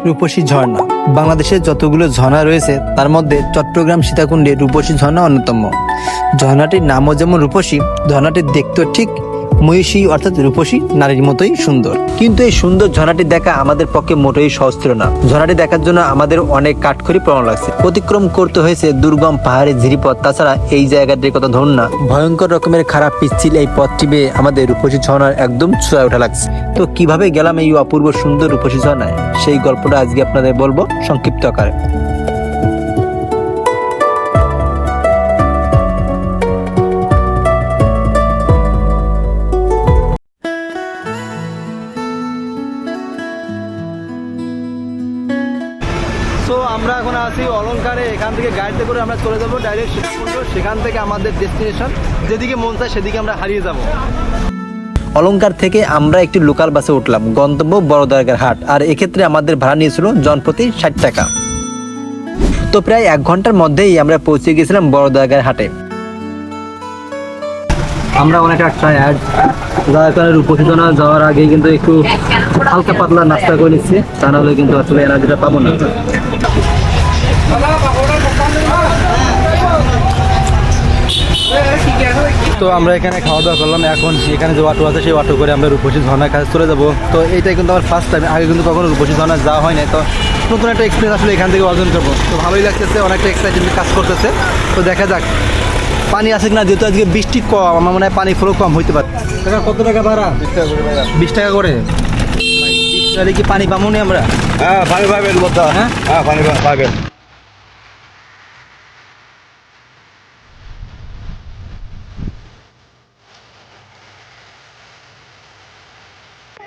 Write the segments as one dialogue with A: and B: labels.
A: রূপসী ঝর্ণা বাংলাদেশের যতগুলো ঝর্ণা রয়েছে তার মধ্যে চট্টগ্রাম সীতাকুণ্ডে রূপসী ঝর্ণা অন্যতম। ঝর্ণাটির নামও যেমন রূপসী, ঝর্ণাটি দেখতেও ঠিক মহিষী অর্থাৎ রূপসী নারীর মতোই সুন্দর। কিন্তু এই সুন্দর ঝর্ণাটি দেখা আমাদের পক্ষে মোটেই সহজ ছিল না। ঝর্ণাটি দেখার জন্য আমাদের অনেক কাঠখড়ি প্রমাণ লাগছে, অতিক্রম করতে হয়েছে দুর্গম পাহাড়ি ঝিরিপথ। তাছাড়া এই জায়গাটির কথা ধরুন না, ভয়ঙ্কর রকমের খারাপ পিচ্ছিল এই পথটি বেয়ে আমাদের রূপসী ঝর্ণার একদম চূড়ায় ওঠা লাগছে। তো কিভাবে গেলাম এই অপূর্ব সুন্দর রূপসী ঝর্ণায়, সেই গল্পটা আজকে আপনাদের বলবো সংক্ষিপ্ত আকারে। তো আমরা এখন আছি অলংকারে। এখান থেকে গাড়িতে করে আমরা চলে যাবো ডাইরেক্ট সীতাকুণ্ড। সেখান থেকে আমাদের ডেস্টিনেশন যেদিকে মন চায় সেদিকে আমরা হারিয়ে যাব। অলংকার থেকে আমরা একটি লোকাল বাসে উঠলাম, গন্তব্য বড়দরগার হাট। আর এক্ষেত্রে আমাদের ভাড়া নিয়েছিল জনপ্রতি 60 টাকা। তো প্রায় 1 ঘন্টার মধ্যেই আমরা পৌঁছে গেছিলাম বড়দরগার হাটে। আমরা অনেকটা টায়ার্ড, যার কারণে রূপসী ঝর্ণা যাওয়ার আগে কিন্তু একটু হালকা পাতলা নাস্তা করে নিচ্ছি, তা নাহলে কিন্তু আসলে এনার্জিটা পাবো না। তো আমরা এখানে খাওয়া দাওয়া করলাম। এখন এখানে যে অটো আছে সেই অটো করে আমরা রূপসী ঝর্ণার কাছে চলে যাবো। তো এইটাই কিন্তু আমার ফার্স্ট টাইম, আগে কিন্তু কখনো রূপসী ঝর্ণা যাওয়া হয় না। তো নতুন একটা এক্সপিরিয়েন্স আসলে এখান থেকে অর্জন করবো। তো ভালোই লাগতেছে, অনেকটা এক্সাইটেড কাজ করতেছে। তো দেখা যাক পানি আছে কিনা, যেহেতু আজকে বৃষ্টি কম, আমার মনে হয় পানি ফ্লো কম হইতে পারে। কত টাকা ভাড়া? 20 টাকা করে। কি পানি পাবো নি আমরা?
B: হ্যাঁ পানি পাবেন, হ্যাঁ পানি পাবেন।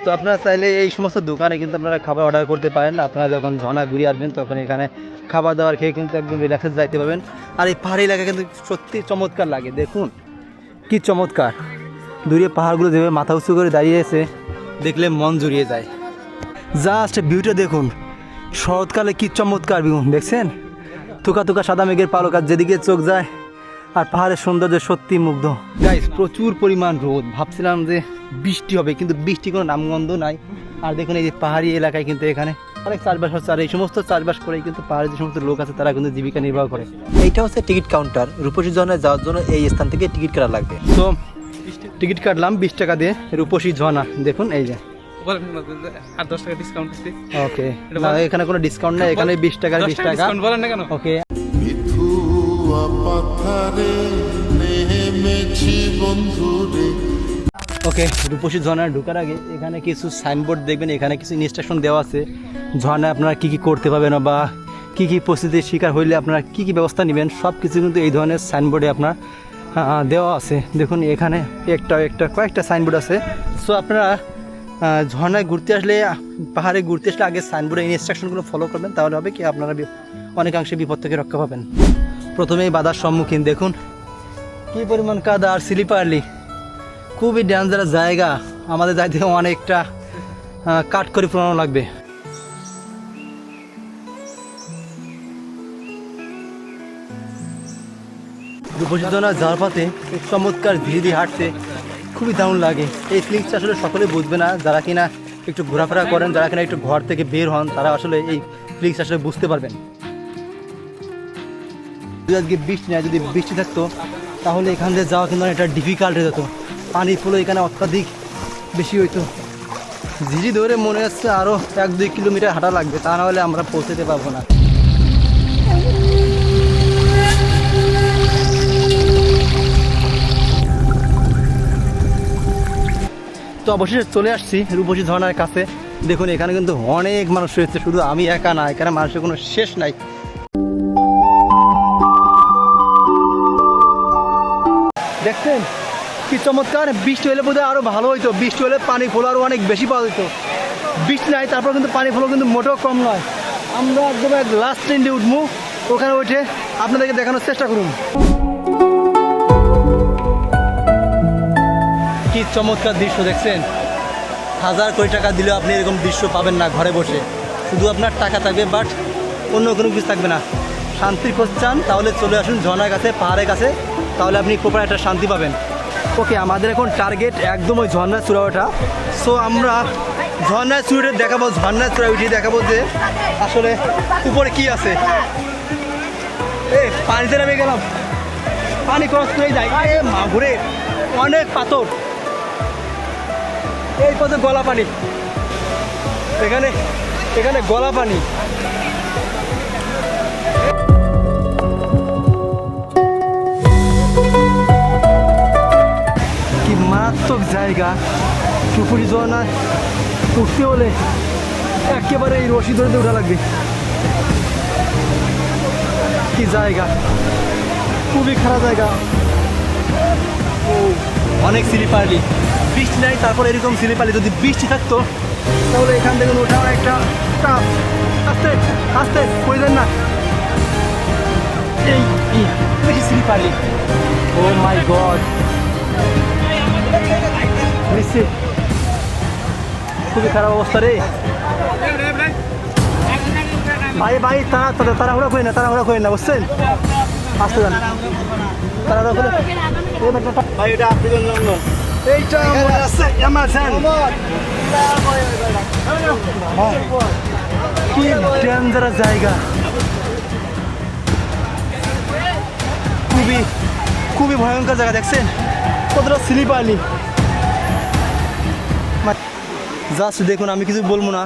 A: তো আপনারা চাইলে এই সমস্ত দোকানে কিন্তু আপনারা খাবার অর্ডার করতে পারেন। আপনারা যখন ঝর্ণা ঘুরে আসবেন তখন এখানে খাবার দাবার খেয়ে কিন্তু একদম রিল্যাক্সে যাইতে পারবেন। আর এই পাহাড়ি এলাকা কিন্তু সত্যি চমৎকার লাগে, দেখুন কি চমৎকার। দূরে পাহাড়গুলো যেভাবে মাথা উঁচু করে দাঁড়িয়েছে, দেখলে মন জুড়িয়ে যায়। জাস্ট ভিউটা দেখুন, শরৎকালে কি চমৎকার ভিউ দেখছেন। থুকা থুকা সাদা মেঘের পালক, আর যেদিকে চোখ যায় আর পাহাড়ের সৌন্দর্য সত্যি মুগ্ধ। গাইস প্রচুর পরিমাণ রোদ, ভাবছিলাম যে বৃষ্টি হবে, কিন্তু বৃষ্টি কোনো নামগন্ধ নাই। আর দেখুন এই যে পাহাড়ি এলাকায় কিন্তু এখানে অনেক চাষবাস হচ্ছে, আর এই সমস্ত চাষবাস করেই কিন্তু পাহাড়ে যে সমস্ত লোক আছে তারা কিন্তু জীবিকা নির্বাহ করে। এইটা হচ্ছে টিকিট কাউন্টার। রূপসী ঝর্ণায় যাওয়ার জন্য এই স্থান থেকে টিকিট কাটা লাগবে। তো টিকিট কাটলাম 20 টাকা দিয়ে, রূপসী ঝর্ণা দেখুন এই যে।
B: 8-10 টাকা ডিসকাউন্ট দিচ্ছি।
A: ওকে, না এখানে কোনো ডিসকাউন্ট নেই, এখানে 20 টাকা 20 টাকা
B: ডিসকাউন্ট বলেন না কেন?
A: ওকে। ওকে, রূপসী ঝর্ণায় ঢোকার আগে এখানে কিছু সাইনবোর্ড দেখবেন, এখানে কিছু ইনস্ট্রাকশন দেওয়া আছে। ঝর্ণায় আপনারা কী কী করতে পারবেন বা কী কী পরিস্থিতির শিকার হইলে আপনারা কী কী ব্যবস্থা নেবেন, সব কিছু কিন্তু এই ধরনের সাইনবোর্ডে আপনার দেওয়া আছে। দেখুন এখানে কয়েকটা সাইনবোর্ড আছে। সো আপনারা ঝর্ণায় ঘুরতে আসলে, পাহাড়ে ঘুরতে আসলে আগে সাইনবোর্ডের ইনস্ট্রাকশনগুলো ফলো করবেন, তাহলে হবে কি আপনারা অনেকাংশে বিপদ থেকে রক্ষা পাবেন। প্রথমেই বাধার সম্মুখীন, দেখুন কী পরিমাণ কাদা আর স্লিপারলি, খুবই ডেঞ্জারাস জায়গা। আমাদের যাইতে অনেকটা কাট করে পুরানো লাগবে। রূপসী ঝর্ণা যাওয়ার পথে চমৎকার ধীরে ধীরে হাঁটতে খুবই দারুণ লাগে। এই ফিলিংসটা আসলে সকলে বুঝবে না, যারা কিনা একটু ঘোরাফেরা করেন, যারা কিনা একটু ঘর থেকে বের হন, তারা আসলে এই ফিলিংস আসলে বুঝতে পারবেন। যদি আজকে বৃষ্টি নেয়, যদি বৃষ্টি থাকতো তাহলে এখান দিয়ে যাওয়া কিন্তু এটা ডিফিকাল্ট হয়ে যেত। পানি ফুলো এখানে অত্যাধিক বেশি হইতো। ঝিরি ধরে মনে হচ্ছে আরও 1-2 কিলোমিটার হাঁটা লাগবে, তা নাহলে আমরা পৌঁছতে পারবো না। তো অবশেষে চলে আসছি রূপসী ঝর্ণার কাছে। দেখুন এখানে কিন্তু অনেক মানুষ রয়েছে, শুধু আমি একা না, এখানে মানুষের কোনো শেষ নাই। দেখছেন কি চমৎকার। বৃষ্টি হলে বোধহয় আরও ভালো হইতো, বৃষ্টি হলে পানি ফ্লো আরও অনেক বেশি পাওয়া যেত। বৃষ্টি নাই, তারপর কিন্তু পানি ফ্লো কিন্তু মোটেও কম নয়। আমরা একদম লাস্ট ট্রেনটি উঠবো, ওখানে উঠে আপনাদেরকে দেখানোর চেষ্টা করুন। কি চমৎকার দৃশ্য দেখছেন। 1000 কোটি টাকা দিলেও আপনি এরকম দৃশ্য পাবেন না ঘরে বসে। শুধু আপনার টাকা থাকবে, বাট অন্য কোনো কিছু থাকবে না। শান্তির খোঁজ চান তাহলে চলে আসুন ঝর্ণার কাছে, পাহাড়ের কাছে, তাহলে আপনি প্রপার একটা শান্তি পাবেন। ওকে, আমাদের এখন টার্গেট একদম ওই ঝর্ণার চূড়া ওঠা। সো আমরা ঝর্ণার চূড়ে দেখাবো, ঝর্ণার চূড়ায় উঠিয়ে দেখাবো যে আসলে উপরে কি আছে। পানিতে নেমে গেলাম, পানি ক্রস করে যায়, মা ঘুরে অনেক পাথর, এই পথে গলা পানি, এখানে এখানে গলা পানি। কি মারাত্মক জায়গা। চুপুরি ঝর্ণা উঠতে হলে একেবারে এই রশি ধরে উঠা লাগবে। কি জায়গা, খুবই খারাপ জায়গা। ও অনেক স্লিপারলি, বৃষ্টি নাই তারপর এরকম স্লিপারলি। যদি বৃষ্টি থাকতো তাহলে এখান থেকে ওঠা একটা টাফ। আস্তে আস্তে কইলেন না, এই বেশি স্লিপারলি। ও মাই গড, খুবই খারাপ অবস্থা রে ভাই। ভাই তাড়াহুড়া করি না, তাড়াহুড়া করি না, বুঝছেন? আসতে যান, তাড়াহুড়া করে। ভাই এটা আপনাদের লন্ডন, এইটা আমার কি ডেঞ্জারাস জায়গা, খুবই খুবই ভয়ঙ্কর জায়গা। দেখছেন কতটা স্লিপারলি। জাস্ট দেখুন, আমি কিছু বলবো না,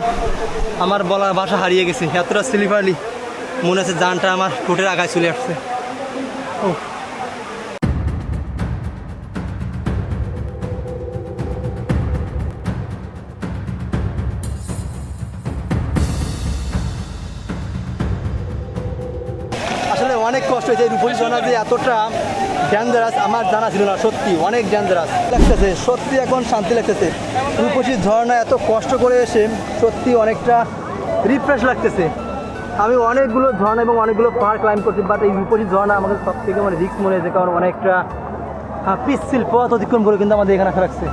A: আমার বলার ভাষা হারিয়ে গেছে, এতটা স্লিপারলি। মনে হচ্ছে জানটা আমার ঠোঁটের আগায় চলে আসছে। ও আসলে অনেক কষ্ট হয়েছে। রূপসী ঝর্ণা যে এতটা ডেঞ্জারাস আমার জানা ছিল না, সত্যি অনেক ডেঞ্জারাস লাগতেছে, সত্যি এখন শান্তি লাগতেছে। রূপসী ঝর্ণা এত কষ্ট করে এসে সত্যি অনেকটা রিফ্রেশ লাগতেছে। আমি অনেকগুলো ঝর্ণা এবং অনেকগুলো পাহাড় ক্লাইম্ব করছি, বাট এই রূপসী ঝর্ণা আমাকে সব থেকে মানে রিস্ক মনে হয়েছে, কারণ অনেকটা পিচ্ছিল পথ অতিক্রম করে কিন্তু আমাদের এখানে রাখছে।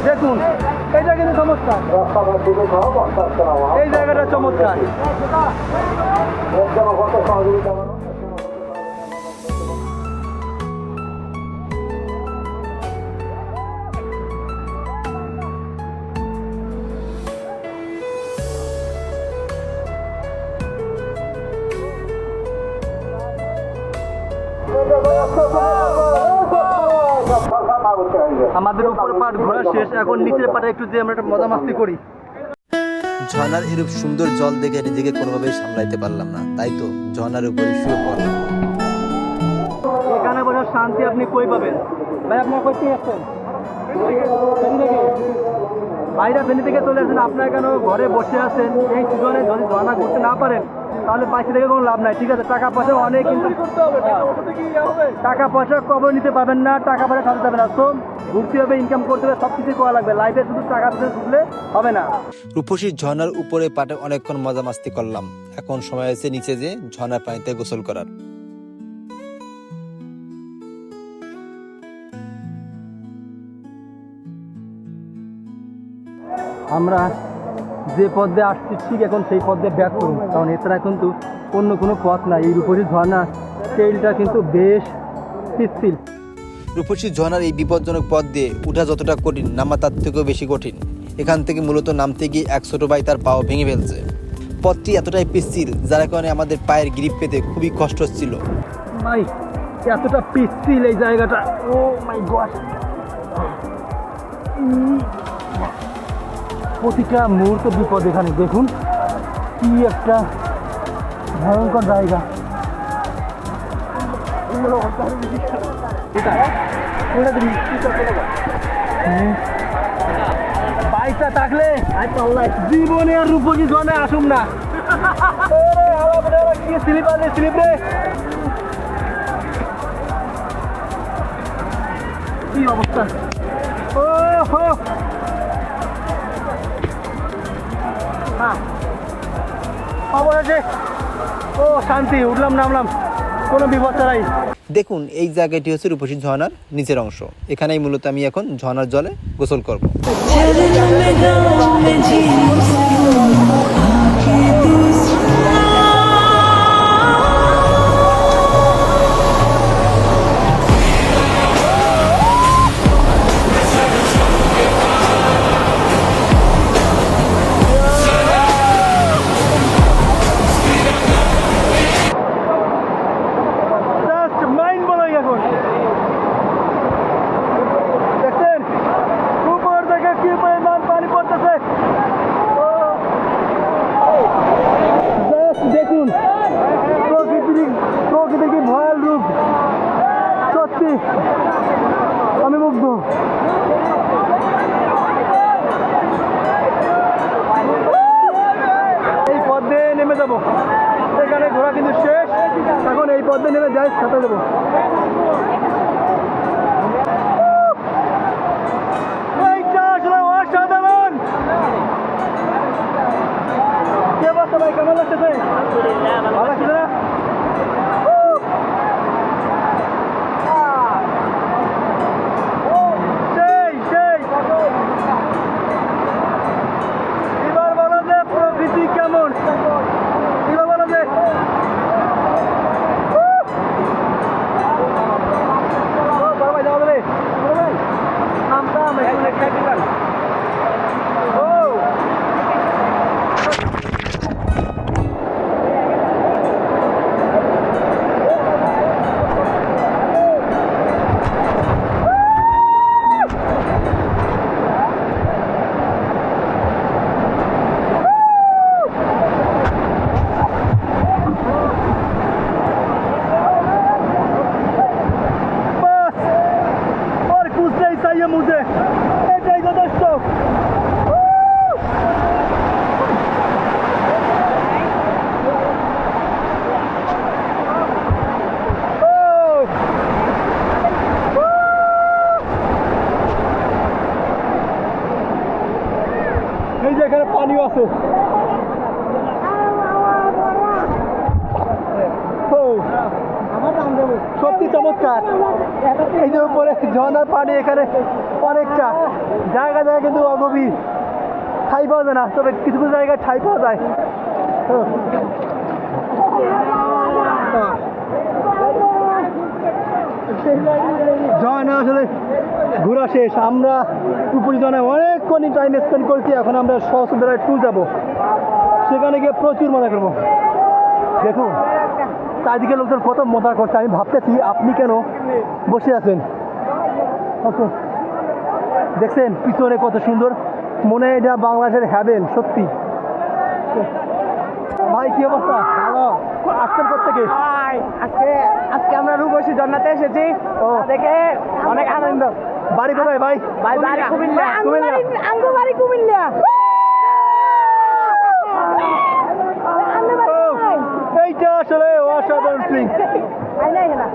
A: দেখুন এটা কিন্তু চমৎকার, এই জায়গাটা চমৎকার। আমাদের উপর পাট ঘোরা শেষ, এখন নিচের পাটে একটু যে আমরা একটা মজা মাস্তি করি।
C: ঝর্ণার এরূপ সুন্দর জল দেখে নিজেকে কোনোভাবেই সামলাইতে পারলাম না, তাই তো ঝর্ণার উপরে শুয়ে পড়লাম।
A: এখানে বসার শান্তি আপনি কই পাবেন? ভাই আপনার কই থেকে আসছেন? বাইরে ফেনি থেকে চলে আসেন, আপনার কেন ঘরে বসে আছেন? এই সিজনে যদি ঝর্ণা করতে না পারেন তাহলে বাইরে থেকে কোনো লাভ নাই। ঠিক আছে, টাকা পয়সা অনেক, কিন্তু টাকা পয়সা কবর নিতে পারবেন না, টাকা পয়সা সাথে যাবে না। তো ঘুরতে হবে, ইনকাম করতে হবে, সব কিছু করা লাগবে লাইফে, শুধু টাকা পয়সা ঢুকলে হবে না।
C: রূপসী ঝর্ণার উপরে পাটে অনেকক্ষণ মজা মাস্তি করলাম, এখন সময় হয়েছে নিচে যে ঝর্ণার পানিতে গোসল করার।
A: আমরা যে পথ দিয়ে আসছি ঠিক এখন সেই পথ দিয়ে ব্যাক করুন, কারণ এছাড়া কিন্তু অন্য কোনো পথ নাই। এই রূপসী ঝর্ণা ট্রেইলটা কিন্তু বেশ পিচ্ছিল।
C: রূপসী ঝর্ণার এই বিপজ্জনক পথ দিয়ে উঠা যতটা কঠিন, নামা তার থেকেও বেশি কঠিন। এখান থেকে মূলত নামতে গিয়ে এক ছোট ভাই তার পাও ভেঙে ফেলছে। পথটি এতটাই পিচ্ছিল যার কারণে আমাদের পায়ের গ্রিপ পেতে খুবই কষ্ট হচ্ছিল।
A: ভাই এতটা পিচ্ছিল এই জায়গাটা, ও মাই গড। প্রতিটা মুহূর্ত বিপদ এখানে। দেখুন কি একটা ভয়ঙ্কর জায়গা। বাইকটা থাকলে জীবনে আর রূপসী ঝর্ণায় আসুন না। কি স্লিপ আছে, স্লিপ রে, কি অবস্থা। ও হো অবশেষে ও শান্তি, উঠলাম নামলাম, কোনো বিপদ ছাড়াই।
C: দেখুন এই জায়গাটি হচ্ছে রূপসী ঝর্ণার নিচের অংশ। এখানেই মূলত আমি এখন ঝর্ণার জলে গোসল করব।
A: সাথে দেবো। এইটা আসলে অসাধারণ। কি অবস্থা ভাই, কেমন লাগতেছে? ভালো লাগছে না? সেই সেই এবার বলো যে প্রকৃতি কেমন, এবার বলো যে বড় ভাই যাওয়া যাবে, বড় ভাই নামতাম ও बस और कुछ नहीं चाहिए मुझे, এটাই যথেষ্ট। এই যে এখানে পানিও আছে। ও সত্যি চমৎকার। এই যে উপরে ঝর্ণার পানি, এখানে অনেকটা জায়গা জায়গা কিন্তু অগভীর, ঠাই পাওয়া যায় না, তবে কিছু কিছু জায়গায় ঠাই পাওয়া যায়। ঝর্ণা আসলে ঘোরা শেষ, আমরা উপরি ঝর্ণায় অনেকক্ষণ টাইম স্পেন্ড করেছি। এখন আমরা সহস্রধারায় ট্যুর যাবো, সেখানে গিয়ে প্রচুর মজা করবো। দেখুন চারিদিকে লোকজন কত মজা করছে, আমি ভাবতেছি আপনি কেন বসে আছেন। ওকে, দেখছেন পিছনে কত সুন্দর, মনে হয় এটা বাংলাদেশের হ্যাভেন সত্যি। ভাই কি অবস্থা? ভালো। আসছেন কোথেকে?
D: আজকে আজকে আমরা রূপসী ঝর্ণাতে এসেছি,
A: ও
D: দেখে অনেক আনন্দ।
A: বাড়ি কোথায় ভাই?
D: ভাই বাড়ি কুমিল্লা।
A: কুমিল্লা।
D: আঙ্গু বাড়ি কুমিল্লা।
A: ও, এইটা আসলে অসাধারণ ফিলিংস।
D: আই নাই না